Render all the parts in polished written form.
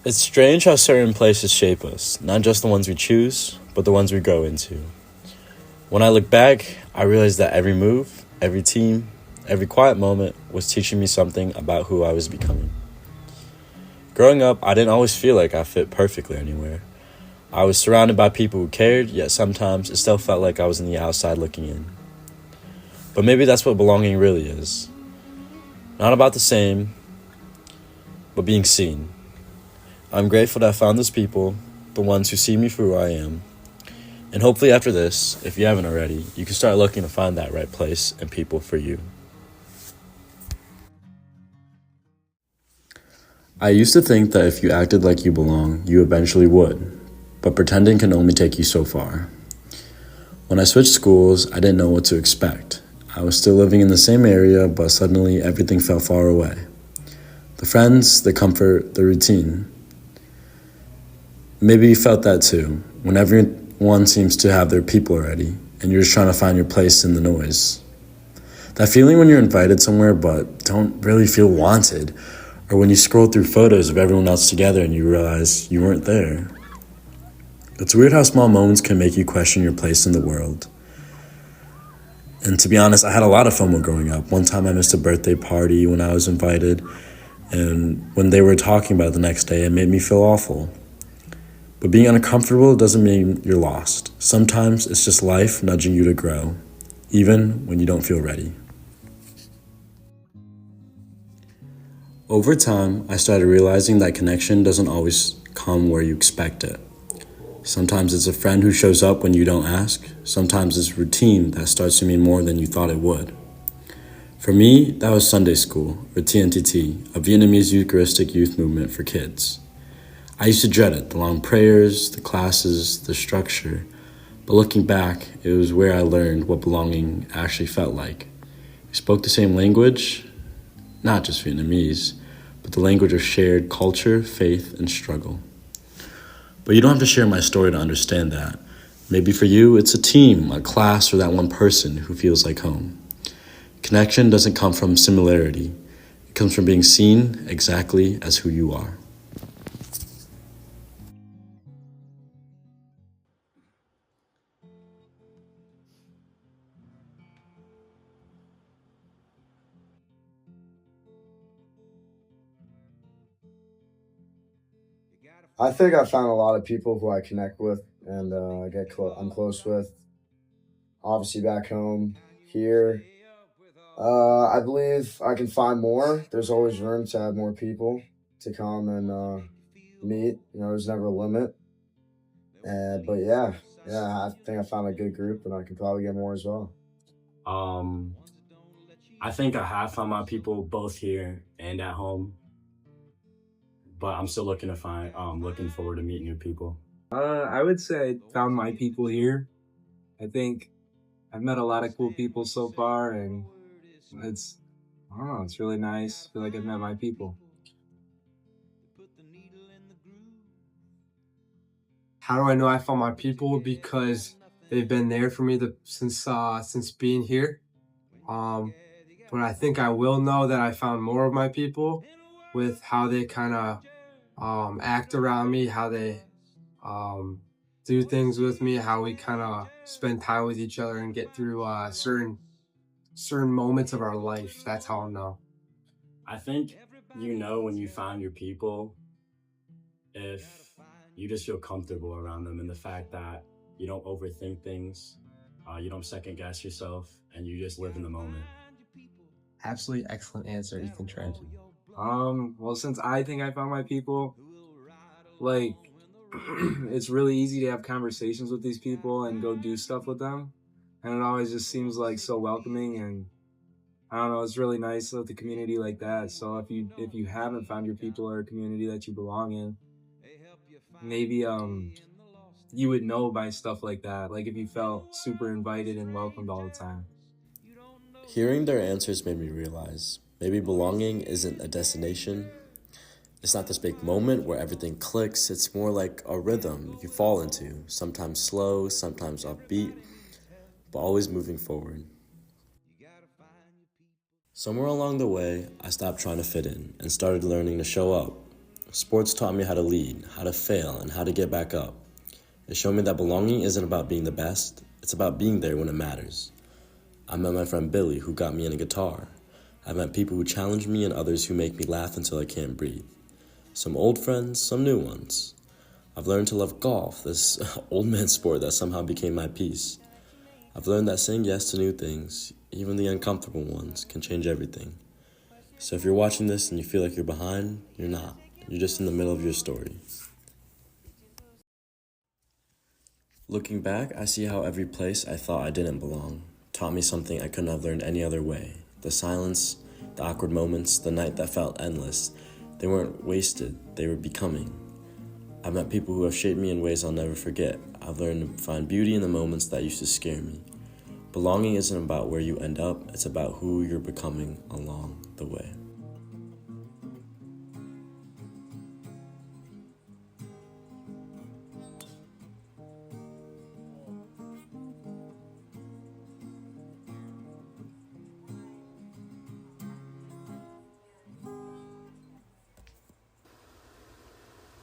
It's strange how certain places shape us, not just the ones we choose, but the ones we grow into. When I look back, I realize that every move, every team, every quiet moment was teaching me something about who I was becoming. Growing up, I didn't always feel like I fit perfectly anywhere. I was surrounded by people who cared, yet sometimes it still felt like I was on the outside looking in. But maybe that's what belonging really is. Not about the same, but being seen. I'm grateful that I found those people, the ones who see me for who I am. And hopefully after this, if you haven't already, you can start looking to find that right place and people for you. I used to think that if you acted like you belong, you eventually would, but pretending can only take you so far. When I switched schools, I didn't know what to expect. I was still living in the same area, but suddenly everything felt far away. The friends, the comfort, the routine. Maybe you felt that too, when everyone seems to have their people already, and you're just trying to find your place in the noise. That feeling when you're invited somewhere but don't really feel wanted, or when you scroll through photos of everyone else together and you realize you weren't there. It's weird how small moments can make you question your place in the world. And to be honest, I had a lot of FOMO growing up. One time I missed a birthday party when I was invited, and when they were talking about it the next day, it made me feel awful. But being uncomfortable doesn't mean you're lost. Sometimes it's just life nudging you to grow, even when you don't feel ready. Over time, I started realizing that connection doesn't always come where you expect it. Sometimes it's a friend who shows up when you don't ask. Sometimes it's routine that starts to mean more than you thought it would. For me, that was Sunday school, or TNTT, a Vietnamese Eucharistic youth movement for kids. I used to dread it, the long prayers, the classes, the structure. But looking back, it was where I learned what belonging actually felt like. We spoke the same language, not just Vietnamese, but the language of shared culture, faith, and struggle. But you don't have to share my story to understand that. Maybe for you, it's a team, a class, or that one person who feels like home. Connection doesn't come from similarity. It comes from being seen exactly as who you are. I think I found a lot of people who I connect with and I'm close with. Obviously, back home here, I believe I can find more. There's always room to add more people to come and meet. There's never a limit. But yeah, I think I found a good group, and I can probably get more as well. Um, I think I have found my people both here and at home, but I'm still looking forward to meeting new people. I would say I found my people here. I think I've met a lot of cool people so far, and it's I don't know, it's really nice. I feel like I've met my people. How do I know I found my people? Because they've been there for me since being here. Um, but I think I will know that I found more of my people with how they kind of act around me, how they um, do things with me, how we kind of spend time with each other and get through certain moments of our life. That's how I'll know. I think you know when you find your people if you just feel comfortable around them and the fact that you don't overthink things, you don't second guess yourself, and you just live in the moment. Absolutely excellent answer, Ethan Trent. Well, since I think I found my people, like it's really easy to have conversations with these people and go do stuff with them, and it always just seems like so welcoming and I don't know, it's really nice with the community like that. So if you haven't found your people or a community that you belong in, maybe you would know by stuff like that. Like if you felt super invited and welcomed all the time. Hearing their answers made me realize maybe belonging isn't a destination. It's not this big moment where everything clicks. It's more like a rhythm you fall into, sometimes slow, sometimes upbeat, but always moving forward. Somewhere along the way, I stopped trying to fit in and started learning to show up. Sports taught me how to lead, how to fail, and how to get back up. It showed me that belonging isn't about being the best, it's about being there when it matters. I met my friend Billy, who got me in a guitar. I met people who challenge me and others who make me laugh until I can't breathe. Some old friends, some new ones. I've learned to love golf, this old man sport that somehow became my peace. I've learned that saying yes to new things, even the uncomfortable ones, can change everything. So if you're watching this and you feel like you're behind, you're not. You're just in the middle of your story. Looking back, I see how every place I thought I didn't belong taught me something I couldn't have learned any other way. The silence, the awkward moments, the night that felt endless, they weren't wasted, they were becoming. I've met people who have shaped me in ways I'll never forget. I've learned to find beauty in the moments that used to scare me. Belonging isn't about where you end up, it's about who you're becoming along the way.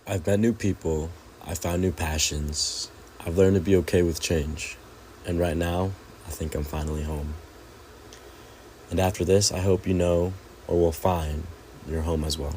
I've met new people, I found new passions, I've learned to be okay with change, and right now, I think I'm finally home. And after this, I hope you know, or will find, your home as well.